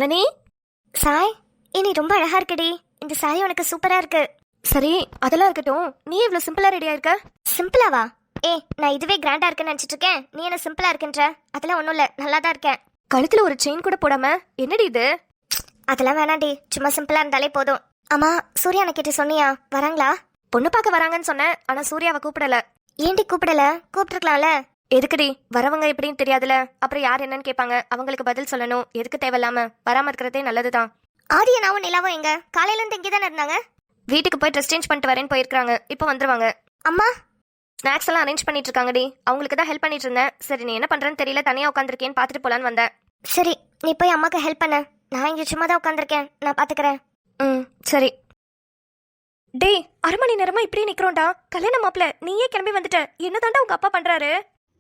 ஜனனி. சாய், நீ ரொம்ப அழகா இருக்கடி. இந்த சாரி உனக்கு சூப்பரா இருக்கு. சரி, அதெல்லாம் இருக்கட்டும். நீ இவ்வளவு சிம்பிளா ரெடியா இருக்க? சிம்பிளாவா? நான் இதுவே கிராண்டா இருக்குன்னு நினைச்சிட்டு இருக்கேன். நீ என்ன சிம்பிளா இருக்குன்ற? அதெல்லாம் ஒண்ணும் இல்ல, நல்லா தான் இருக்கேன். கழுத்துல ஒரு செயின் கூட போடாம என்னடி இது? அதெல்லாம் வேணாண்டி, சும்மா சிம்பிளா இருந்தாலே போதும். ஆமா, சூர்யா கிட்ட சொன்னியா? வராங்களா? பொண்ணு பார்க்க வராங்கன்னு சொன்னேன், ஆனா சூர்யாவை கூப்பிடல. ஏண்டி கூப்பிடல? கூப்பிட்டுருக்கலாம்ல. எதுக்குடி? வரவங்க எப்படின்னு தெரியாதுல, அப்புறம் யார் என்னன்னு கேட்பாங்க, அவங்களுக்கு பதில் சொல்லணும். எதுக்கு தேவையில்லாம வராம இருக்கிறதே நல்லதுதான். ஆதியனாவும் நிலாவும் எங்க? காலையில இருந்து இங்கே தானே இருந்தாங்க. வீட்டுக்கு போய் ட்ரெஸ் சேஞ்ச் பண்ணிட்டு வரேன்னு போயிருக்காங்க. இப்போ வந்துருவாங்க. அம்மா ஸ்நாக்ஸ் எல்லாம் அரேஞ்ச் பண்ணிட்டு இருக்காங்கடி. அவங்களுக்கு தான் ஹெல்ப் பண்ணிட்டு இருந்தேன். சரி, நீ என்ன பண்றேன்னு தெரியல, தனியா உட்காந்துருக்கேன்னு பாத்துட்டு போலான்னு வந்தேன். சரி, நீ போய் அம்மாக்கு ஹெல்ப் பண்ண. நான் இங்க சும்மா தான் உட்காந்துருக்கேன், நான் பாத்துக்கிறேன். சரி. டேய், அரை மணி நேரமா இப்படியே நிக்கிறோம்டா. கல்யாண மாப்பிள்ள நீயே கிளம்பி வந்துட்ட. என்னதான்டா உங்க அப்பா பண்றாரு?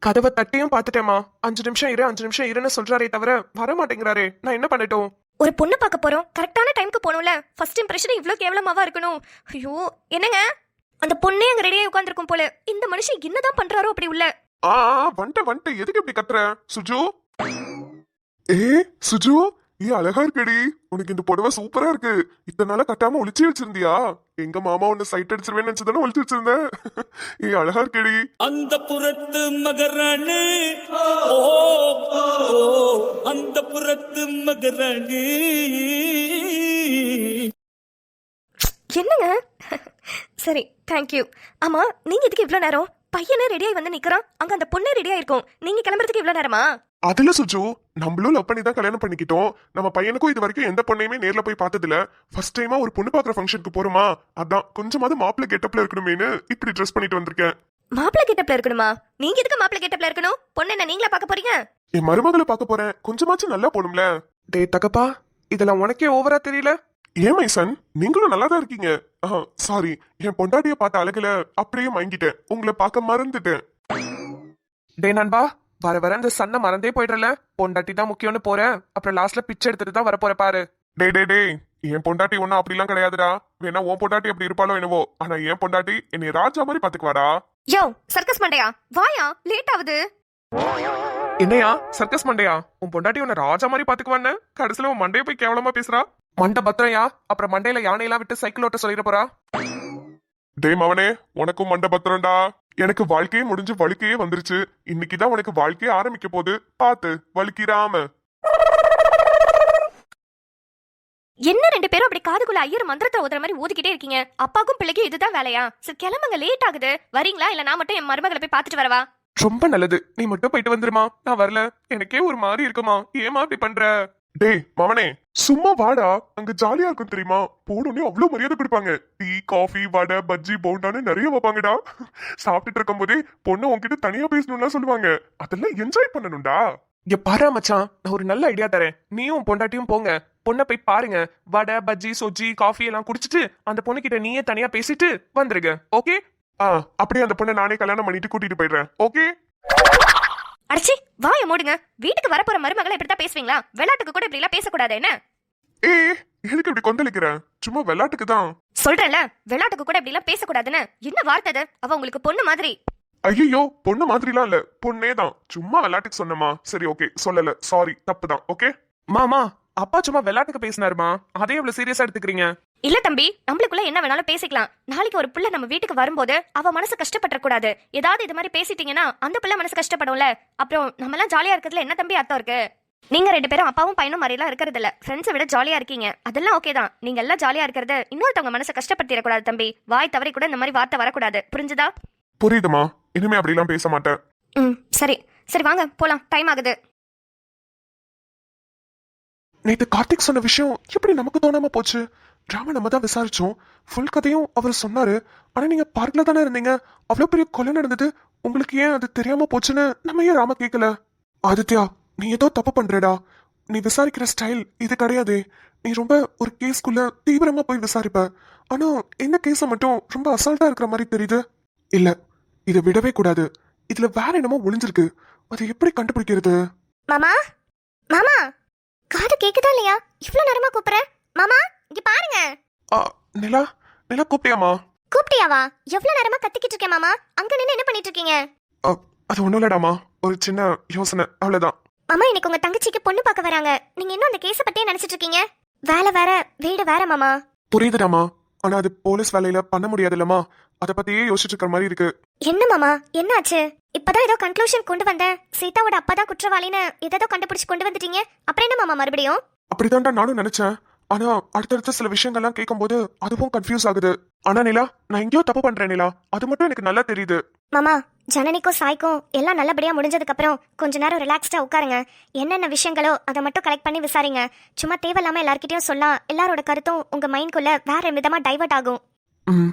கதவை தட்டியும் பாத்துட்டேமா. 5 நிமிஷம் இரு 5 நிமிஷம் இருன்னு சொல்றாரே தவிர வர மாட்டேங்கிறாரே. நான் என்ன பண்ணட்டும்? ஒரு பொண்ணு பார்க்க போறோம், கரெக்டான டைம்க்கு போகணும்ல. ஃபர்ஸ்ட் இம்ப்ரெஷன் இவ்ளோ கேவலமாவா இருக்கணும்? ஐயோ, என்னங்க அந்த பொண்ணே அங்க ரெடியா உட்கார்ந்திருக்கும் போல. இந்த மனுஷன் என்னதான் பண்றாரோ அப்படி உள்ள. வந்துட்டு எதுக்கு இப்படி கத்துற சுஜு? சுஜு, அழகா இருக்கடி. உனக்கு இந்த புடவை சூப்பரா இருக்கு. இத்தனை நாளா கட்டாம ஒளிச்சு வச்சிருந்தியா? எங்க மாமா உன்னை சைட் அடிச்சிருவேன்னு நினைச்சதானே ஒளிச்சு வச்சிருந்தேன். அழகா இருக்கடி. அந்த புறத்து மகராணி, அந்த புறத்து மகராணி. என்னங்க? சரி, தேங்க்யூ. ஆமா, நீங்க எதுக்கு இவ்ளோ நேரம்? பையனே ரெடியாகி வந்து நிக்கிறான், அங்க அந்த பொண்ணே ரெடியா இருக்கும். நீங்க கிளம்புறதுக்கு இவ்ளோ நேரமா? அதுல சுஜு, நம்மளும் லவ் பண்ணி தான் கல்யாணம் பண்ணிக்கிட்டோம். நம்ம பையனுக்கும் இது வரைக்கும் எந்த பொண்ணையுமே நேர்ல போய் பார்த்ததில்ல. ஃபர்ஸ்ட் டைமா ஒரு பொண்ணு பாக்குற ஃபங்க்ஷனுக்கு போறோமா, அதான் கொஞ்சமாவது மாப்பிள்ளை கெட்டப்ல இருக்கணுமேனு இப்படி ட்ரெஸ் பண்ணிட்டு வந்திருக்கேன். மாப்பிள்ளை கெட்டப்ல இருக்கணுமா? நீங்க எதுக்கு மாப்பிள்ளை கெட்டப்ல இருக்கணும்? பொண்ணு என்ன நீங்களா பார்க்க போறீங்க? என் மருமகளை பார்க்க போறேன், கொஞ்சமாச்சும் நல்லா போணும்ல. டே தகப்பா, இதெல்லாம் உனக்கே ஓவரா தெரியல? ஏன் மைசன், நீங்களும் நல்லா தான் இருக்கீங்க. சாரி, என் பொண்டாட்டிய பார்த்த அழகுல அப்படியே மயங்கிட்டேன். உங்களை பார்க்க மறந்துட்டேன். டே நண்பா, வர வர இந்த சன்ன மறந்தே போயிடல. பொண்டாட்டி தான் முக்கியம்னு போறேன், அப்புறம் லாஸ்ட்ல பிச்சை எடுத்துட்டு தான் வர போற பாரு. டே, என் பொண்டாட்டி ஒன்னும் அப்படிலாம் கிடையாதுடா. வேணா உன் பொண்டாட்டி அப்படி இருப்பாளோ என்னவோ, ஆனா என் பொண்டாட்டி என்னை ராஜா மாதிரி பாத்துக்குவாடா. யோ சர்க்கஸ் மண்டையா, வாயா, லேட் ஆகுது. என்னையா சர்க்கஸ் மண்டையா? உன் பொண்டாட்டி உன்னை ராஜா மாதிரி பாத்துக்குவான்னு கடைசியில உன் மண்டைய போய் கேவலமா பேசுறா. மண்டை பத்திரையா? அப்புறம் மண்டையில யானையெல்லாம் விட்டு சைக்கிள் ஓட்ட சொல்லிட போறா. டே மவனே, உனக்கும் மண்டை பத்திரம்டா. எனக்கு வாழ்க்கையே முடிஞ்சு வழுக்கையே வந்துருச்சு. இன்னைக்குதான் உனக்கு வாழ்க்கையே ஆரம்பிக்க போகுது. பாத்து வழுக்கிறாம. என்ன ரெண்டு பேரும் அப்படி காதுக்குள்ள ஐயர் மந்திரத்தை ஓதுற மாதிரி ஊதிக்கிட்டே இருக்கீங்க? அப்பாக்கும் பிள்ளைக்கும் இதுதான் வேலையா? சரி கிளம்புங்க, லேட் ஆகுது. வரீங்களா இல்ல நான் மட்டும் என் மருமகளை போய் பாத்துட்டு வரவா? ரொம்ப நல்லது, நீ மட்டும் போயிட்டு வந்துருமா. நான் வரல, எனக்கே ஒரு மாதிரி இருக்குமா. ஏமா அப்படி பண்ற? டேய் மவனே, சும்மா வாடா, அங்க ஜாலியா இருக்கும் தெரியுமா. போனோடனே அவ்வளவு மரியாதை கொடுப்பாங்க. டீ, காஃபி, வடை, பஜ்ஜி, போண்டான்னு நிறைய வைப்பாங்கடா. சாப்பிட்டுட்டு இருக்கும் போதே பொண்ணு உன்கிட்ட தனியா பேசணும்னா சொல்லுவாங்க. அதெல்லாம் என்ஜாய் பண்ணணும்டா. இங்க பாரா மச்சான், நான் ஒரு நல்ல ஐடியா தரேன். நீயும் பொண்டாட்டியும் போங்க, பொண்ணை போய் பாருங்க. வடை, பஜ்ஜி, சொஜ்ஜி, காஃபி எல்லாம் குடிச்சிட்டு அந்த பொண்ணு கிட்ட நீயே தனியா பேசிட்டு வந்துருங்க. ஓகே? அப்படியே அந்த பொண்ணை நானே கல்யாணம் பண்ணிட்டு கூட்டிட்டு போயிடுறேன். ஓகே? அடிச்சி வாய மூடுங்க. வீட்டுக்கு வரப்போற மருமகளை இப்படித்தான் பேசுவீங்களா? விளையாட்டுக்கு கூட இப்படி எல்லாம் பேசக்கூடாது என்ன? எதுக்கு இப்படி கொந்தளிக்கிற? சும்மா விளையாட்டுக்கு தான் சொல்றேன்ல, விளையாட்டுக்கு கூட இப்படி எல்லாம் பேசக்கூடாதுன்னு. என்ன வார்த்தை? அவ உங்களுக்கு பொண்ணு மாதிரி. ஐயோ, பொண்ணு மாதிரிலாம் இல்ல, பொண்ணே தான். சும்மா விளையாட்டுக்கு சொன்னமா. சரி ஓகே, சொல்லல, சாரி, தப்பு தான். ஓகே மாமா, அப்பா சும்மா விளையாட்டுக்கு பேசினாருமா, அதே இவ்வளவு சீரியஸா எடுத்துக்கிறீங்க? இல்ல தம்பி, நம்மளுக்குள்ள என்ன வேணாலும் பேசிக்கலாம். நாளைக்கு ஒரு பிள்ளை நம்ம வீட்டுக்கு வரும்போது அவ மனசு கஷ்டப்பட கூடாது. ஏதாவது இது மாதிரி பேசிட்டீங்கன்னா அந்த பிள்ளை மனசு கஷ்டப்படும்ல. அப்புறம் நம்ம எல்லாம் ஜாலியா இருக்கிறதுல என்ன தம்பி அர்த்தம் இருக்கு? நீங்க ரெண்டு பேரும் அப்பாவும் பையனும் மாதிரி எல்லாம் இருக்கிறது இல்ல, ஃப்ரெண்ட்ஸை விட ஜாலியா இருக்கீங்க. அதெல்லாம் ஓகே தான். நீங்க எல்லாம் ஜாலியா இருக்கிறது இன்னொருத்தவங்க மனசை கஷ்டப்படுத்திடக்கூடாது தம்பி. வாய் தவறி கூட இந்த மாதிரி வார்த்தை வரக்கூடாது, புரிஞ்சுதா? புரியுதுமா, இனிமே அப்படிலாம் பேச மாட்டேன். சரி சரி, வாங்க போலாம், டைம் ஆகுது. நேத்து கார்த்திக் சொன்ன விஷயம் எப்படி நமக்கு தோணாம போச்சு? ராம நம்ம தான் விசாரிச்சோம், ஃபுல் கதையும் அவர் சொன்னாரு. ஆனா நீங்க பார்க்ல தானே இருந்தீங்க. அவ்வளவு பெரிய கொலை நடந்தது, உங்களுக்கு ஏன் அது தெரியாம போச்சுன்னு நம்ம ஏன் ராம கேட்கல? ஆதித்யா, நீ ஏதோ தப்பு பண்றடா. நீ விசாரிக்கிற ஸ்டைல் இது கிடையாது. நீ ரொம்ப ஒரு கேஸ்க்குள்ள தீவிரமா போய் விசாரிப்ப. ஆனா இந்த கேஸ மட்டும் ரொம்ப அசால்ட்டா இருக்கிற மாதிரி தெரியுது. இல்ல, இதை விடவே கூடாது. இதுல வேற என்னமோ ஒளிஞ்சிருக்கு. அதை எப்படி கண்டுபிடிக்கிறது? மாமா, மாமா, காது கேக்குதா இல்லையா? இவ்வளவு நேரமா கூப்பிடுறேன். மாமா இங்க பாருங்க. நிலா, நிலா கூப்பிட்டியாமா? கூப்பிட்டியாவா? எவ்வளவு நேரமா கத்திக்கிட்டு இருக்கேன் மாமா. அங்க நின்னு என்ன பண்ணிட்டு இருக்கீங்க? அது ஒண்ணும் இல்லடாமா, ஒரு சின்ன யோசனை, அவ்வளவுதான். மாமா இன்னைக்கு உங்க தங்கச்சிக்கு பொண்ணு பார்க்க வராங்க. நீங்க இன்னும் அந்த கேஸ பத்தியே நினைச்சிட்டு இருக்கீங்க? வேலை வேற வீடு வேற மாமா. புரியுதுடாமா, ஆனா அது போலீஸ் வேலையில பண்ண முடியாதுல்லம்மா. அத பத்தியே யோசிச்சுட்டு இருக்கிற மாதிரி இருக்கு. என்ன மாமா என்னாச்சு? இப்பதான் ஏதோ கன்க்ளூஷன் கொண்டு வந்தேன். சீதாவோட அப்பா தான் குற்றவாளின்னு ஏதோ கண்டுபிடிச்சு கொண்டு வந்துட்டீங்க. அப்புறம் என்ன மாமா மறுபடியும்? அப்படிதான்டா நானும் நினைச்சேன். ஆனா அடுத்தடுத்த சில விஷயங்கள்லாம் கேட்கும்போது அதுவும் கன்ஃபியூஸ் ஆகுது. ஆனா நிலா, நான் எங்கேயோ தப்பு பண்றேன் நிலா, அது மட்டும் எனக்கு நல்லா தெரியுது. மாமா ஜனனிக்கும் சாய்க்கும் எல்லாம் நல்லபடியா முடிஞ்சதுக்கு அப்புறம் கொஞ்ச நேரம் ரிலாக்ஸ்டா உட்காருங்க. என்னென்ன விஷயங்களோ அதை மட்டும் கலெக்ட் பண்ணி விசாரிங்க. சும்மா தேவையில்லாம எல்லார்கிட்டயும் சொல்லலாம். எல்லாரோட கருத்தும் உங்க மைண்ட்குள்ள வேற விதமா டைவர்ட் ஆகும். ம்,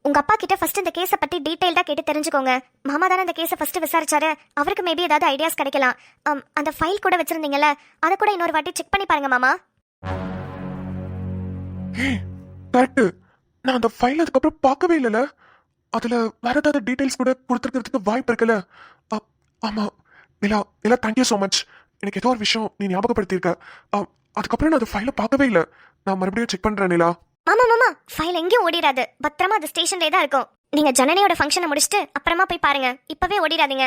உங்க அப்பா கிட்ட ஃபர்ஸ்ட் இந்த கேஸ பத்தி டீடைல்டா கேட்டு தெரிஞ்சுக்கோங்க. மாமா தானே இந்த கேஸ ஃபர்ஸ்ட் விசாரிச்சாரு. அவருக்கு மேபி ஏதாவது ஐடியாஸ் கிடைக்கலாம். அந்த ஃபைல் கூட வச்சிருந்தீங்கல்ல, அதை கூட இன்னொரு வாட்டி செக் பண்ணி பாருங்க மாமா. கரெக்ட். நான் அந்த ஃபைல் அதுக்கப்புறம் பார்க்கவே இல்லைல்ல. அதுல வேற ஏதாவது டீடைல்ஸ் கூட கொடுத்துருக்கிறதுக்கு வாய்ப்பு இருக்குல்ல. ஆமா நிலா, நிலா தேங்க்யூ ஸோ மச். எனக்கு ஏதோ ஒரு விஷயம் நீ ஞாபகப்படுத்தியிருக்க. அதுக்கப்புறம் நான் அந்த ஃபைலை பார்க்கவே இல்லை. நான் மறுபடியும் செக் பண்றேன் நிலா. மாமா மாமா ஃபைல் எங்கேயும் ஓடிடாது. பத்திரமா அது ஸ்டேஷன்ல தான் இருக்கும். நீங்க ஜனனியோட ஃபங்க்ஷனை முடிச்சுட்டு அப்புறமா போய் பாருங்க. இப்பவே ஓடிடாதீங்க.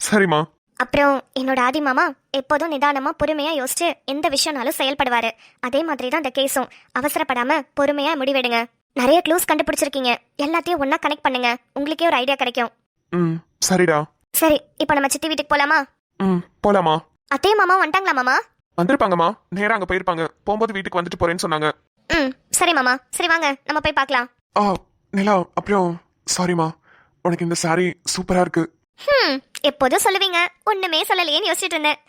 சரிம்மா. அப்புறம் என்னோட ஆதி மாமா எப்போதும் நிதானமா பொறுமையா யோசிச்சு எந்த விஷயம்னாலும் செயல்படுவாரு. அதே மாதிரி தான் இந்த கேஸும். அவசரப்படாம பொறுமையா முடிவெடுங்க. நிறைய க்ளூஸ் கண்டுபிடிச்சிருக்கீங்க. எல்லாத்தையும் ஒண்ணா கனெக்ட் பண்ணுங்க. உங்களுக்கே ஒரு ஐடியா கிடைக்கும். ம், சரிடா. சரி இப்போ நம்ம சித்தி வீட்டுக்கு போலாமா? ம், போலாமா? அத்தையே மாமா வந்துட்டாங்களா மாமா? வந்திருப்பாங்கம்மா, நேரா அங்க போயிருப்பாங்க. போகும்போது வீட்டுக்கு வந்துட்டு போறேன்னு சொன்னாங்க. ம் சரி மாமா. சரி வாங்க நம்ம போய் பார்க்கலாம். நிலா, அப்புறம் சாரிம்மா, உனக்கு இந்த saree சூப்பரா இருக்கு. எப்போதும் சொல்லுவீங்க, ஒண்ணுமே சொல்லலையேன்னு யோசிச்சுட்டு இருந்தேன்.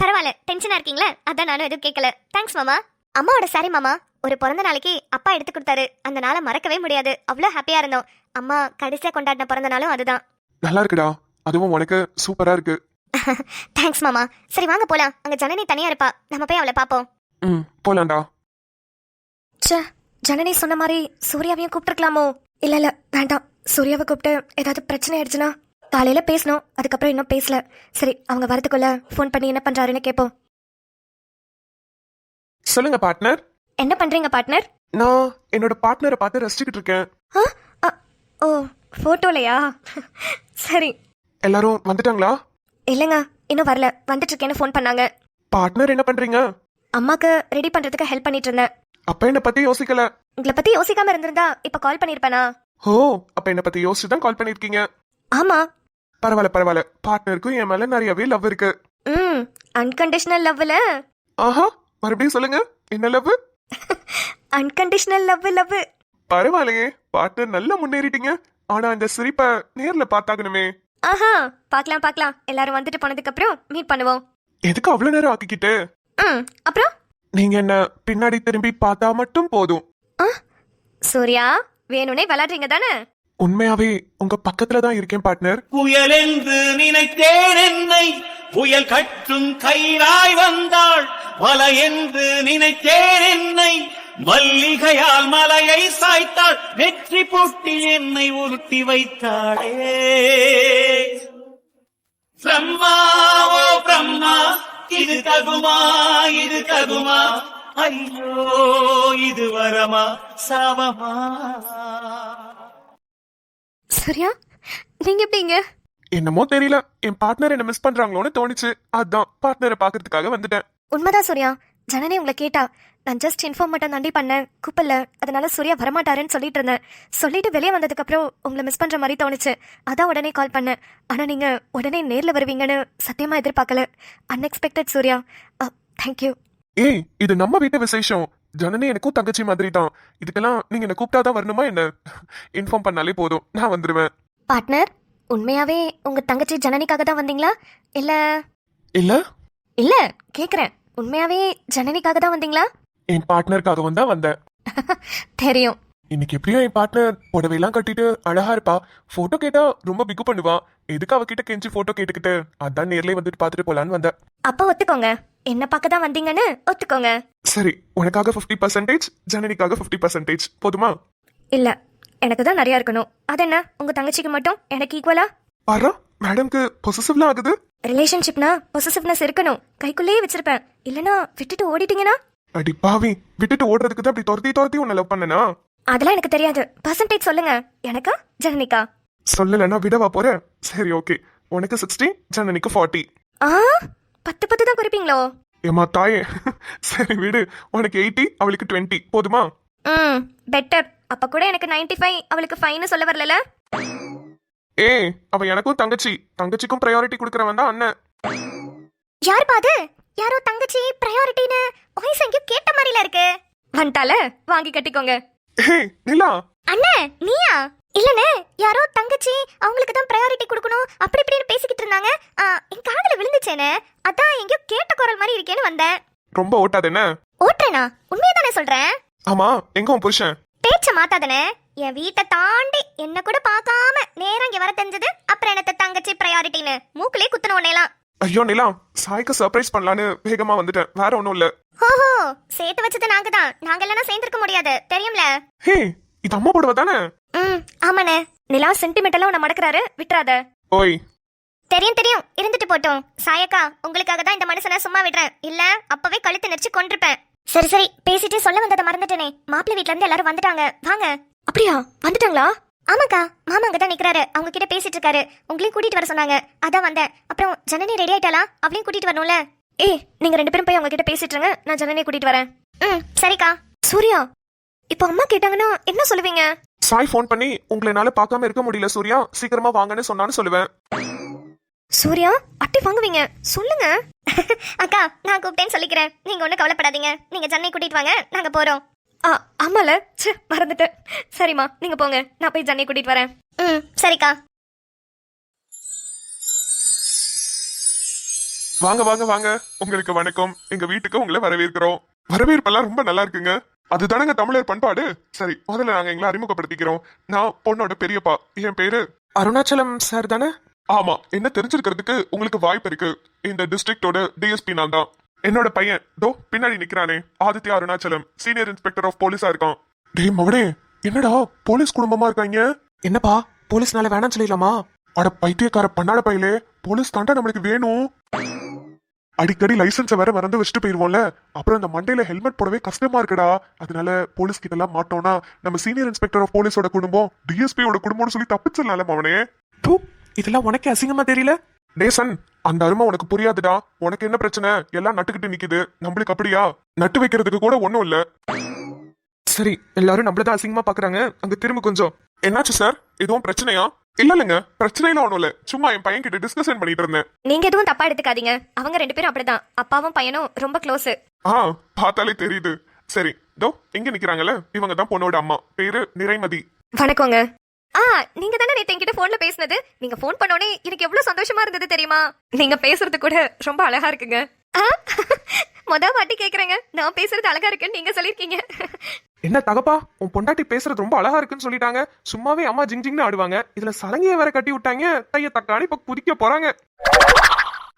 பரவாயில்ல, டென்ஷனா இருக்கீங்களா? அதான் நானும் எதுவும் கேட்கல. தேங்க்ஸ் மாமா. அம்மாவோட சாரி மாமா. ஒரு பிறந்த நாளைக்கு அப்பா எடுத்து கொடுத்தாரு. அந்த நாளை மறக்கவே முடியாது. அவ்வளோ ஹாப்பியா இருந்தோம். அம்மா கடைசியா கொண்டாடின பிறந்த நாளும் அதுதான். நல்லா இருக்குடா, அதுவும் உனக்கு சூப்பரா இருக்கு. தேங்க்ஸ் மாமா. சரி வாங்க போலாம். அங்க ஜனனி தனியா இருப்பா. நம்ம போய் அவளை பாப்போம். ம், போலாம்டா. ச்சே, ஜனனி சொன்ன மாதிரி சூர்யாவையும் கூப்பிட்டுருக்கலாமோ? இல்ல வேண்டாம். சூர்யாவை கூப்பிட்டு ஏதாவது பிரச்சனை ஆயிடுச்சுன்னா? காலையில பேசணும், அதுக்கப்புறம் இன்னும் பேசல. சரி, அவங்க வரதுக்குள்ள ஃபோன் பண்ணி என்ன பண்றாருன்னு கேட்போம். சொல்லுங்க பார்ட்னர். என்ன பண்றீங்க பார்ட்னர்? நான் என்னோட பார்ட்னரை பார்த்து ரசிச்சுக்கிட்டு இருக்கேன். ஓ, போட்டோலையா? சரி. எல்லாரும் வந்துட்டாங்களா? இல்லைங்க, இன்னும் வரல. வந்துட்டு இருக்கேன்னு ஃபோன் பண்ணாங்க. பார்ட்னர் என்ன பண்றீங்க? அம்மாக்கு ரெடி பண்றதுக்கு ஹெல்ப் பண்ணிட்டு இருந்தேன். அப்ப என்ன பத்தி யோசிக்கல. உங்களை பத்தி யோசிக்காம இருந்திருந்தா இப்ப கால் பண்ணிருப்பேனா? ஓ, அப்ப என்ன பத்தி யோசிச்சு தான் கால் பண்ணிருக்கீங்க. ஆமா. பரவாயில்ல பரவாயில்ல, பார்ட்னருக்கும் என் மேல நிறையவே லவ் இருக்கு. அன்கண்டிஷனல் லவ்ல. ஆஹா, மறுபடியும் சொல்லுங்க, என்ன லவ்? Unconditional love. பரவாயில்லையே, பார்ட்னர் நல்லா முன்னேறிட்டீங்க. ஆனா இந்த சிரிப்பை நேர்ல பார்த்தாகணுமே. ஆஹா, பார்க்கலாம். எல்லாரும் வந்துட்டு போனதுக்கு அப்புறம் மீட் பண்ணுவோம். எதுக்கு அவ்வளவு நேரம் ஆக்கிக்கிட்டு? அப்புறம் நீங்க என்ன பின்னாடி திரும்பி பார்த்தா மட்டும் போதும். சூர்யா, வேணும்னே விளையாடுறீங்க தானே? உண்மையாவே உங்க பக்கத்துல தான் இருக்கேன் பார்ட்னர். புயல் என்று நினைத்தேன் என்னை, புயல் கற்றும் கயிறாய் வந்தாள். மலை என்று நினைத்தேன் என்னை, மல்லிகையால் மலையை சாய்த்தாள். வெற்றி போட்டி என்னை உருட்டி வைத்தாளே. பிரம்மாவோ பிரம்மா, இது தகுமா இது தகுமா? ஐயோ, இது வரமா சாபமா? சூர்யா, நீங்க எப்படிங்க? என்னமோ தெரியல, என் பார்ட்னர் என்ன மிஸ் பண்றாங்களோன்னு தோணுச்சு. அதான் பார்ட்னரை பாக்குறதுக்காக வந்துட்டேன். உண்மைதான் சூர்யா. ஜனனி உங்களை கேட்டா. நான் ஜஸ்ட் இன்ஃபார்ம் மட்டும் தாண்டி பண்ணேன், கூப்பிடல. அதனால சூர்யா வரமாட்டாருன்னு சொல்லிட்டு இருந்தேன். சொல்லிட்டு வெளியே வந்ததுக்கு அப்புறம் உங்களை மிஸ் பண்ற மாதிரி தோணுச்சு. அதான் உடனே கால் பண்ணேன். ஆனா நீங்க உடனே நேர்ல வருவீங்கன்னு சத்தியமா எதிர்பார்க்கல. அன்எக்ஸ்பெக்டட் சூர்யா. தேங்க்யூ. ஏய், இது நம்ம வீட்டு விசேஷம். ஜனனி எனக்கும் தங்கச்சி மாதிரி தான். இதுக்கெல்லாம் நீங்க என்ன கூப்பிட்டாதான் வரணுமா என்ன? இன்ஃபார்ம் பண்ணாலே போதும், நான் வந்துருவேன். பார்ட்னர், உண்மையாவே உங்க தங்கச்சி ஜனனிக்காக தான் வந்தீங்களா? இல்ல இல்ல இல்ல கேக்குறேன், உண்மையாவே ஜனனிக்காக தான் வந்தீங்களா? என் பார்ட்னருக்காகவும் தான் வந்தேன். தெரியும். இன்னைக்கு எப்படியும் என் பார்ட்னர் புடவையெல்லாம் கட்டிட்டு அழகா இருப்பா. போட்டோ கேட்டா ரொம்ப பிகு பண்ணுவா. எதுக்கு அவகிட்ட கெஞ்சி போட்டோ கேட்டுக்கிட்டு, அதான் நேர்லயே வந்துட்டு பாத்துட்டு போலான்னு வந்தேன். அப்ப ஒத்துக்கோங்க, என்ன பார்க்க தான் வந்தீங்கன்னு ஒத்துக்கோங்க. சரி, உனக்காக 50%, ஜனனிக்காக 50%. போதுமா? இல்ல, எனக்கு தான் நிறைய இருக்கணும். அது என்ன, உங்க தங்கச்சிக்கு மட்டும் எனக்கு ஈக்குவலா? பாரா, மேடம்க்கு பொசசிவ்லாம் ஆகுது. ரிலேஷன்ஷிப்னா பொசசிவ்னஸ் இருக்கணும். கைக்குள்ளேயே வச்சிருப்பேன். இல்லனா விட்டுட்டு ஓடிட்டீங்கன்னா? அடி பாவி, விட்டுட்டு ஓடுறதுக்கு தான் அப்படி துரத்தி உன்னை லவ் பண்ணனா? அதெல்லாம் எனக்கு தெரியாது. பர்சன்டேஜ் சொல்லுங்க. எனக்கா ஜனனிக்கா? சொல்லலன்னா விடவா போற? சரி ஓகே, உனக்கு 60, ஜனனிக்கு 40. 10 தான் குறிப்பீங்களோ? ஏமா தாயே சரி விடு, உனக்கு 80 அவளுக்கு 20 போதுமா? ம், பெட்டர். அப்ப கூட எனக்கு 95 அவளுக்கு ஃபைன் சொல்ல வரல. ஏய் அவ எனக்கும் தங்கச்சி, தங்கச்சிக்கும் ப்ரையாரிட்டி கொடுக்கறவன் தான் அண்ணன். யார் பாது? யாரோ தங்கச்சி ப்ரையாரிட்டின்னு வாய்ஸ் எங்கேயோ கேட்ட மாதிரில இருக்கு. வந்துட்டால, வாங்கி கட்டிக்கோங்க. ஏய் நிலா, அண்ணே நீயா? இல்லனே, யாரோ தங்கச்சி அவங்களுக்கு தான் ப்ரையாரிட்டி கொடுக்கணும் அப்படி இப்படின்னு பேசிக்கிட்டு இருந்தாங்க. என் காதுல விழுந்துச்சேனே, அதான் எங்கேயோ கேட்ட குரல் மாதிரி இருக்கேன்னு வந்தேன். ரொம்ப ஓட்டாத என்ன? ஓட்டுறேனா? உண்மையா தானே சொல்றேன். ஆமா, எங்க உன் புருஷன்? பேச்ச மாத்தாதனே. என் வீட்டை தாண்டி என்ன கூட பார்க்காம நேரா இங்க வர தெரிஞ்சது. அப்புறம் என்னத்த தங்கச்சி ப்ரையாரிட்டின்னு மூக்குலயே குத்துன உடனேலாம். ஐயோ நிலா, சாய்க்கு சர்ப்ரைஸ் பண்ணலான்னு வேகமா வந்துட்டேன், வேற ஒண்ணும் இல்ல. ஓஹோ, சேர்த்து வச்சது நாங்க தான். நாங்க இல்லனா சேர்ந்திருக்க முடியாது, தெரியும்ல. ஹே, இது அம்மா போடுவ தானே? ஆமாண்ணே. நிலா சென்டிமெண்டலா உன்னை மடக்குறாரு, விட்டுறாத. ஓய் தெரியும் தெரியும், இருந்துட்டு போட்டோம். சாயக்கா, உங்களுக்காக தான் இந்த மனுஷனை சும்மா விடுறேன். இல்ல அப்பவே கழுத்து நெரிச்சு கொண்டிருப்பேன். சரி சரி, பேசிட்டு சொல்ல வந்ததை மறந்துட்டேனே. மாப்பிள்ளை வீட்ல இருந்து எல்லாரும் வந்துட்டாங்க, வாங்க. அப்படியா, வந்துட்டாங்களா? ஆமாக்கா, மாமா அங்கதான் நிக்கிறாரு, அவங்க கிட்ட பேசிட்டு இருக்காரு. உங்களையும் கூட்டிட்டு வர சொன்னாங்க, அதான் வந்தேன். அப்புறம் ஜனனி ரெடி ஆயிட்டாளா? அவளையும் கூட்டிட்டு வரணும்ல. ஏய், நீங்க 2 பேரும் போய் அவங்க கிட்ட பேசிட்டு இருங்க, நான் ஜனனியை கூட்டிட்டு வரேன். சரிக்கா. சூர்யா, இப்போ அம்மா கேட்டாங்கன்னா என்ன சொல்லுவீங்க? சாய் ஃபோன் பண்ணி உங்களை என்னால பார்க்காம இருக்க முடியல சூர்யா, சீக்கிரமா வாங்கன்னு சொன்னான்னு சொல்லுவேன். சூர்யா, அட்டி வாங்குவீங்க, சொல்லுங்க. அக்கா, நான் கூப்பிட்டேன்னு சொல்லிக்கிறேன். நீங்க ஒன்றும் கவலைப்படாதீங்க. நீங்க சென்னை கூட்டிட்டு வாங்க, நாங்க போறோம். ஆமால, மறந்துட்டேன். சரிம்மா, நீங்க போங்க, நான் போய் ஜன்னை கூட்டிட்டு வரேன். சரிக்கா. வாங்க வாங்க வாங்க, உங்களுக்கு வணக்கம். எங்க வீட்டுக்கு உங்களை வரவேற்கிறோம். வரவேற்பெல்லாம் ரொம்ப நல்லா இருக்குங்க. அதுதானங்க தமிழர் பண்பாடு. சரி, முதல்ல நாங்க எங்களை அறிமுகப்படுத்திக்கிறோம். நான் பொண்ணோட பெரியப்பா. என் பேரு அருணாச்சலம் சார் தானே? ஆமா, என்ன தெரிஞ்சிருக்கிறதுக்கு உங்களுக்கு வாய்ப்பு இருக்கு. இந்த டிஸ்ட்ரிக்டோட டிஎஸ்பி நான் தான். என்னோட பையன் தோ பின்னாடி நிக்கிறானே, Aditya Arunachalam, senior inspector of போலீஸா இருக்கான். டேய் மவனே, என்னடா போலீஸ் குடும்பமா இருக்காங்க? என்னப்பா போலீஸ்னால வேணாம் சொல்லிடலாமா? அட பைத்தியக்கார பண்ணாட பையலே, போலீஸ் தாண்டா நம்மளுக்கு வேணும். அடிக்கடி லைசன்ஸை வேற மறந்து வச்சுட்டு போயிருவோம்ல, அப்புறம் அந்த மண்டையில ஹெல்மெட் போடவே கஷ்டமா இருக்குடா. அதனால போலீஸ் கிட்ட எல்லாம் மாட்டோம்னா நம்ம சீனியர் இன்ஸ்பெக்டர் ஆஃப் போலீஸோட குடும்பம் டிஎஸ்பியோட குடும்பம்னு சொல்லி தப்பிச்சிடலாம்ல மவனே. தூ, இதெல்லாம் உனக்கு அசிங்கமா தெரியல? டேசன், அந்த அருமை உனக்கு புரியாதுடா. உனக்கு என்ன பிரச்சனை? எல்லாம் நட்டுக்கிட்டு நிக்குது, நம்மளுக்கு அப்படியா? நட்டு வைக்கிறதுக்கு கூட ஒண்ணும் இல்ல. சரி, எல்லாரும் நம்மளதான் அசிங்கமா பாக்குறாங்க, அங்க திரும்ப கொஞ்சம். என்னாச்சு சார், எதுவும் பிரச்சனையா? இல்ல இல்லங்க, பிரச்சனைலாம் ஒண்ணும் இல்ல. சும்மா என் பையன் கிட்ட டிஸ்கஷன் பண்ணிட்டு இருந்தேன். நீங்க எதுவும் தப்பா எடுத்துக்காதீங்க, அவங்க 2 பேரும் அப்படிதான். அப்பாவும் பையனும் ரொம்ப க்ளோஸ். பார்த்தாலே தெரியுது. சரி, தோ எங்க நிக்கிறாங்கல்ல, இவங்க தான் பொண்ணோட அம்மா, பேரு நிறைமதி. வணக்கங்க. நீங்க தானே நேத்து என்கிட்ட போன்ல பேசினது? நீங்க போன் பண்ணோனே எனக்கு எவ்வளவு சந்தோஷமா இருந்தது தெரியுமா? நீங்க பேசுறது கூட ரொம்ப அழகா இருக்குங்க. வாட்டி கேக்குறேங்க, நான் பேசுறது அழகா இருக்குன்னு நீங்க சொல்லிருக்கீங்க. என்ன தகப்பா, உன் பொண்டாட்டி பேசுறது ரொம்ப அழகா இருக்குன்னு சொல்லிட்டாங்க. சும்மாவே அம்மா ஜிங் ஜிங்னு ஆடுவாங்க, இதுல சலங்கைய வேற கட்டி விட்டாங்க. தைய தக்காளி இப்ப குதிக்க போறாங்க.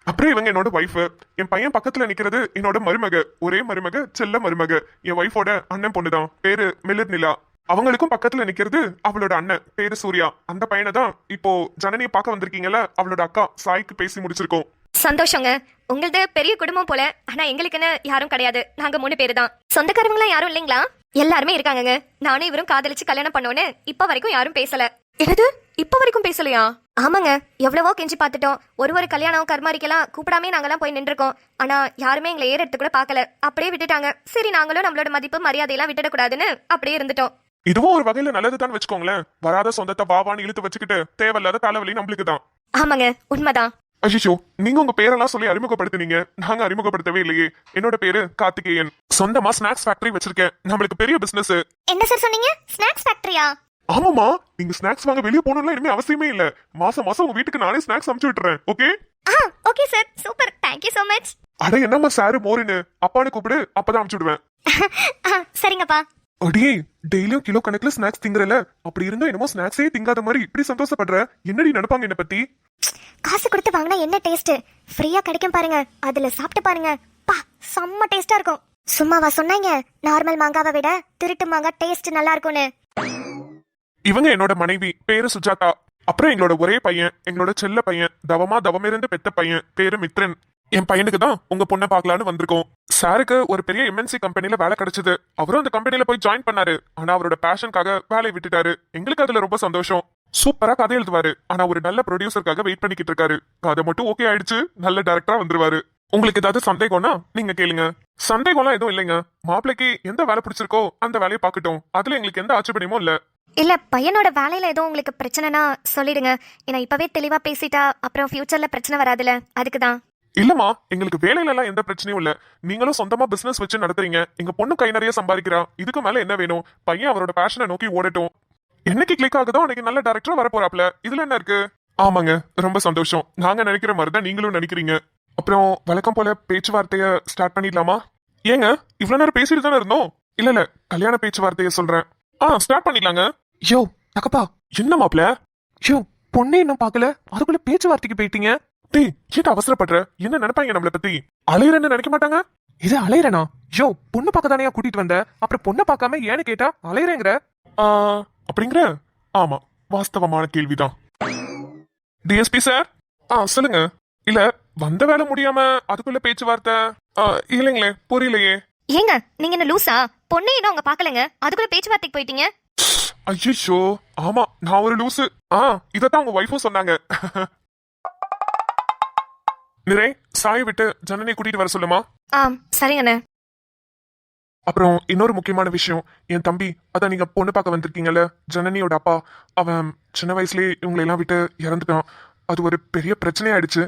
அப்புறம் இவங்க என்னோட ஒய்ஃப். என் பையன் பக்கத்துல நிக்கிறது என்னோட மருமக, ஒரே மருமக, செல்ல மருமக. என் ஒய்ஃபோட அண்ணன் பொண்ணுதான், பேரு மில்லர் நிலா. அவங்களுக்கும் பக்கத்துல நிக்கிறது அவளோட அண்ணன், பேரு சூர்யா. அந்த பையனை தான் இப்போ ஜனனியை பார்க்க வந்திருக்கீங்கல்ல, அவளோட அக்கா சாய்க்கு பேசி முடிச்சிருக்கோம். சந்தோஷங்க. உங்களது பெரிய குடும்பம் போல, ஆனா எங்களுக்குன்னு யாரும் கிடையாது. நாங்க 3 பேரு தான். சொந்தக்காரங்களாம் யாரும் இல்லைங்களா? எல்லாருமே இருக்காங்கங்க. நானும் இவரும் காதலிச்சு கல்யாணம் பண்ணோன்னு இப்ப வரைக்கும் யாரும் பேசல. என்னது, இப்ப வரைக்கும் பேசலையா? ஆமாங்க, எவ்வளவோ கெஞ்சி பார்த்துட்டோம். ஒரு கல்யாணம் கர்மாரிக்கெல்லாம் கூப்பிடாமே நாங்கெல்லாம் போய் நின்றுருக்கோம். ஆனா யாருமே எங்களை ஏறெடுத்து கூட பார்க்கல, அப்படியே விட்டுட்டாங்க. சரி, நாங்களும் நம்மளோட மதிப்பு மரியாதையெல்லாம் விட்டுடக்கூடாதுன்னு அப்படியே இருந்துட்டோம். இதுவும் ஒரு வகையில நல்லதுதான் வச்சுக்கோங்களேன். வராத சொந்தத்தை வாவான்னு இழுத்து வச்சுக்கிட்டு தேவையில்லாத தலைவலி நம்மளுக்கு தான். ஆமாங்க, உண்மைதான். அஜிஷோ, நீங்க உங்க பேரெல்லாம் சொல்லி அறிமுகப்படுத்தினீங்க, நாங்க அறிமுகப்படுத்தவே இல்லையே. என்னோட பேரு கார்த்திகேயன். சொந்தமா ஸ்நாக்ஸ் ஃபேக்டரி வச்சிருக்கேன். நம்மளுக்கு பெரிய பிசினஸ். என்ன சார் சொன்னீங்க? ஸ்நாக்ஸ் ஃபேக்டரியா? ஆமாமா, நீங்க ஸ்நாக்ஸ் வாங்க வெளியே போகணும்லாம் இனிமே அவசியமே இல்ல. மாசம் மாசம் உங்க வீட்டுக்கு நானே ஸ்நாக்ஸ் அனுப்பிச்சு விட்டுறேன். Okay? Okay sir, super, thank you so much. அட என்னம்மா சாரு மோரின்னு, அப்பான்னு கூப்பிடு, அப்பதான் அனுப்பிச்சு விடுவேன். சரிங்கப்பா. அடியே, டெய்லியும் கிலோ கணக்குல ஸ்நாக்ஸ் திங்கறல, அப்படி இருந்தா என்னமோ ஸ்நாக்ஸே திங்காத மாதிரி இப்படி சந்தோஷப்படுற. என்னடி நினைப்பாங்க என்ன பத்தி? காசு கொடுத்து வாங்கினா என்ன டேஸ்ட், ஃப்ரீயா கிடைக்கும் பாருங்க, அதுல சாப்பிட்டு பாருங்க. பா, செம்ம டேஸ்டா இருக்கும். சும்மாவா சொன்னாங்க நார்மல் மாங்காவை விட திருட்டு மாங்காய் டேஸ்ட் நல்லா இருக்கும்னு? இவங்க என்னோட மனைவி, பேரு சுஜாதா. அப்புறம் எங்களோட ஒரே பையன், எங்களோட செல்ல பையன், தவமிருந்து பெத்த பையன், பேரு மித்ரன். என் பையனுக்கு தான் உங்க பொண்ணை பார்க்கலான்னு வந்திருக்கோம். சாருக்கு ஒரு பெரிய எம்என்சி கம்பெனில வேலை கிடைச்சது. அவரும் அந்த கம்பெனில போய் ஜாயின் பண்ணாரு. ஆனா அவரோட பேஷனுக்காக வேலையை விட்டுட்டாரு. எங்களுக்கு அதுல ரொம்ப சந்தோஷம். சூப்பரா கதை எழுதுவாரு. ஆனா ஒரு நல்ல ப்ரொடியூசருக்காக வெயிட் பண்ணிக்கிட்டு இருக்காரு. கதை மட்டும் ஓகே ஆயிடுச்சு, நல்ல டைரக்டரா வந்துருவாரு. உங்களுக்கு ஏதாவது சந்தேகம்னா நீங்க கேளுங்க. சந்தேகம்லாம் எதுவும் இல்லைங்க. மாப்பிள்ளைக்கு எந்த வேலை பிடிச்சிருக்கோ அந்த வேலையை பார்க்கட்டும். அதுல எங்களுக்கு எந்த ஆட்சேபனையும் இல்ல. இல்ல பையனோட வேலையில எதுவும் உங்களுக்கு பிரச்சனைனா சொல்லிடுங்க. ஏன்னா இப்பவே தெளிவா பேசிட்டா அப்புறம் ஃபியூச்சர்ல பிரச்சனை வராதுல, அதுக்குதான். இல்லம்மா, எங்களுக்கு வேலையில எல்லாம் எந்த பிரச்சனையும் இல்ல. நீங்களும் சொந்தமா பிசினஸ் வச்சு நடத்துறீங்க. எங்க பொண்ணு கை நிறைய சம்பாதிக்கிறா. இதுக்கு மேல என்ன வேணும்? பையன் அவரோட பேஷனை நோக்கி ஓடட்டும். என்னைக்கு கிளிக் ஆகுதோ அன்னைக்கு நல்ல டைரக்டரா வர போறாப்ல. இதுல என்ன இருக்கு? ஆமாங்க, ரொம்ப சந்தோஷம். நாங்க நினைக்கிற மாதிரி தான் நீங்களும் நினைக்கிறீங்க. அப்புறம் வழக்கம் போல பேச்சுவார்த்தைய ஸ்டார்ட் பண்ணிடலாமா? ஏங்க இவ்வளவு நேரம் பேசிட்டு தானே இருந்தோம். இல்ல கல்யாண பேச்சுவார்த்தைய சொல்றேன். ஸ்டார்ட் பண்ணிடலாங்க. யோ தக்கப்பா, என்ன மாப்ள? யோ பொண்ணே இன்னும் பாக்கல, அதுக்குள்ள பேச்சுவார்த்தைக்கு போயிட்டீங்க. டேய் ஏன் அவசரப்படுற? என்ன நினைப்பாங்க நம்மள பத்தி? அலையறன்னு நினைக்க மாட்டாங்க? இது அலையறனா? யோ பொண்ணு பார்க்க தானே கூட்டிட்டு வந்த, அப்புறம் பொண்ணை பார்க்காம ஏன்னு கேட்டா அலையறேங்கிற? அப்படிங்கிற? ஆமா, வாஸ்தவமான கேள்விதான். டிஎஸ்பி சார், சொல்லுங்க. இல்ல வந்த வேலை முடியாம அதுக்குள்ள பேச்சுவார்த்தை? இல்லைங்களே, புரியலையே. ஏங்க நீங்க என்ன லூசா? பொண்ணே இன்னும் அவங்க பாக்கலங்க, அதுக்குள்ள பேச்சுவார்த்தைக்கு போயிட்டீங்க. ஐயோ, ஆமா நான் ஒரு லூசு. இதத்தான் உங்க வைஃபும் சொன்னாங்க. நிறை சாயை விட்டு ஜனனி கூட்டிட்டு வர சொல்லுமா. சரிங்கண்ணே. அப்புறம் இன்னொரு முக்கியமான விஷயம், என் தம்பி அதான் நீங்க பொண்ணு பார்க்க வந்திருக்கீங்கல்ல, ஜனனியோட அப்பா, அவன் சின்ன வயசுலயே இவங்களை எல்லாம் விட்டு இறந்துட்டான். அது ஒரு பெரிய பிரச்சனையாயிடுச்சு.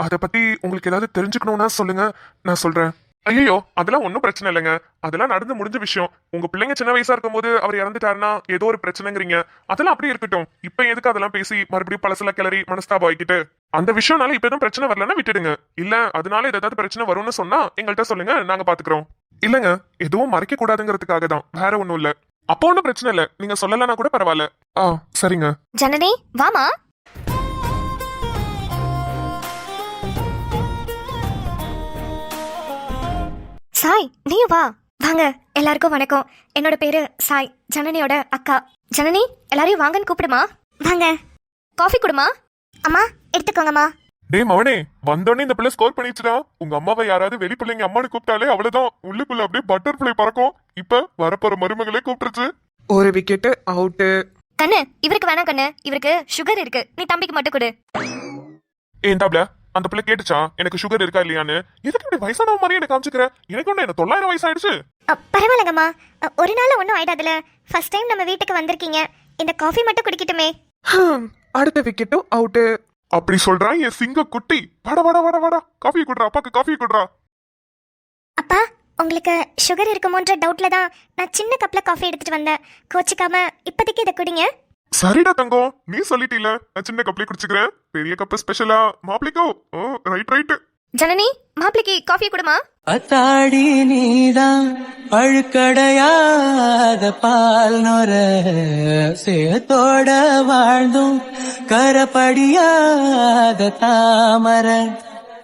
அதை பத்தி உங்களுக்கு ஏதாவது தெரிஞ்சுக்கணும்னா சொல்லுங்க, நான் சொல்றேன். ஐயோ அதெல்லாம் ஒன்றும் பிரச்சனை இல்லைங்க. அதெல்லாம் நடந்து முடிஞ்ச விஷயம். உங்க பிள்ளைங்க சின்ன வயசா இருக்கும்போது அவர் இறந்துட்டாருன்னா ஏதோ ஒரு பிரச்சனைங்கிறீங்க. அதெல்லாம் அப்படியே இருக்கட்டும். இப்ப எதுக்கு அதெல்லாம் பேசி மறுபடியும் பழசுல கிளறி மனஸ்தாபம் ஆகிக்கிட்டு? அந்த விஷயம்னால இப்ப எதுவும் பிரச்சனை வரலன்னா விட்டுடுங்க. இல்ல அதனால ஏதாவது பிரச்சனை வரும்னு சொன்னா எங்கள்கிட்ட சொல்லுங்க, நாங்க பாத்துக்கிறோம். இல்லங்க எதுவும் மறைக்க கூடாதுங்கிறதுக்காக தான், வேற ஒண்ணும் இல்ல. அப்போ ஒன்றும் பிரச்சனை இல்ல, நீங்க சொல்லலன்னா கூட பரவாயில்ல. சரிங்க. ஜனனி வாமா. சாய் நீயும் வா. வாங்க, எல்லாருக்கும் வணக்கம். என்னோட பேரு சாய், ஜனனியோட அக்கா. ஜனனி எல்லாரையும் வாங்கன்னு கூப்பிடுமா. வாங்க. காஃபி குடுமா. அம்மா எடுத்துக்கோங்கம்மா. டேய் மவனே, வந்தோடனே இந்த பிள்ளை ஸ்கோர் பண்ணிச்சுடா. உங்க அம்மாவை யாராவது வெளி பிள்ளைங்க அம்மானு கூப்பிட்டாலே அவ்வளவுதான், உள்ளுக்குள்ள அப்படியே பட்டர்ஃபிளை பறக்கும். இப்ப வரப்போற மருமகளே கூப்பிட்டுருச்சு. ஒரு விக்கெட் அவுட்டு. கண்ணு இவருக்கு வேணாம் கண்ணு, இவருக்கு சுகர் இருக்கு, நீ தம்பிக்கு மட்டும் கொடு. ஏன்டாப்ல அந்த பிள்ளை கேட்டுச்சா எனக்கு சுகர் இருக்கா இல்லையான்னு? எதுக்கு இப்படி வயசானவ மாதிரி எனக்கு காமிச்சுக்கிற? எனக்கு ஒண்ணு என்ன 900 வயசாயிடுச்சு. பரவாயில்லங்கம்மா, ஒரு நாள் ஒன்றும் ஆயிடாதுல. ஃபர்ஸ்ட் டைம் நம்ம வீட்டுக்கு வந்திருக்கீங்க, இந்த காஃபி மட்டும் குடிக்கட்டுமே. அடுத்த விக்கெட்டும் அவுட்டு. அப்படி சொல்றான் என் சிங்க குட்டி. வாடா வாடா வாடா வாடா, காஃபி குடுறா, அப்பாக்கு காஃபி குடுறா. அப்பா உங்களுக்கு சுகர் இருக்குமோன்ற டவுட்ல தான் நான் சின்ன கப்ல காஃபி எடுத்துட்டு வந்தேன். கோச்சிக்காம இப்போதைக்கு இதை குடிங்க. சரிடா தங்கம், நீ சொல்லிட்டீல, நான் சின்ன கப்லயே குடிச்சுக்கிறேன். பெரிய கப்பு ஸ்பெஷலா மாப்பிளைக்கோ? ரைட். ஜனனி மாப்பிளைக்கு காஃபி குடுமா. அத்தாடி நீதான் அழுக்கடையாத பால் நொர சேத்தோட வாழ்ந்தும் கரப்படியாத தாமர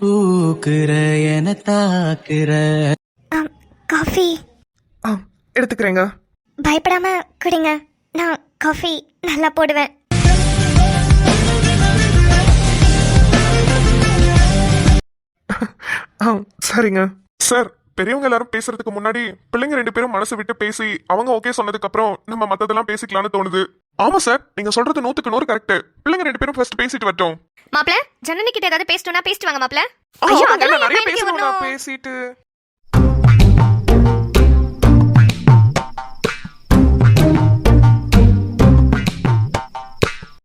பூக்குற என தாக்குற. காஃபி எடுத்துக்கிறேங்க. பயப்படாம குடிங்க, நான் காஃபி நல்லா போடுவேன். சரிங்க சார். பெரியவங்க எல்லாரும் பேசுறதுக்கு முன்னாடி பிள்ளைங்க 2 பேரும் மனசு விட்டு பேசி அவங்க ஓகே சொன்னதுக்கு அப்புறம் நம்ம மத்ததெல்லாம் பேசிக்கலாம்னு தோணுது. ஆமா சார், நீங்க சொல்றது 100க்கு 100 கரெக்ட். பிள்ளைங்க 2 பேரும் ஃபர்ஸ்ட் பேசிட்டு வரட்டும். மாப்ள ஜனனி கிட்ட ஏதாவது பேசணும்னா பேசிட்டு வாங்க மாப்ள. ஐயோ அதெல்லாம் நிறைய என் பையனுக்கு பேசணும். வரணும். பேசிட்டு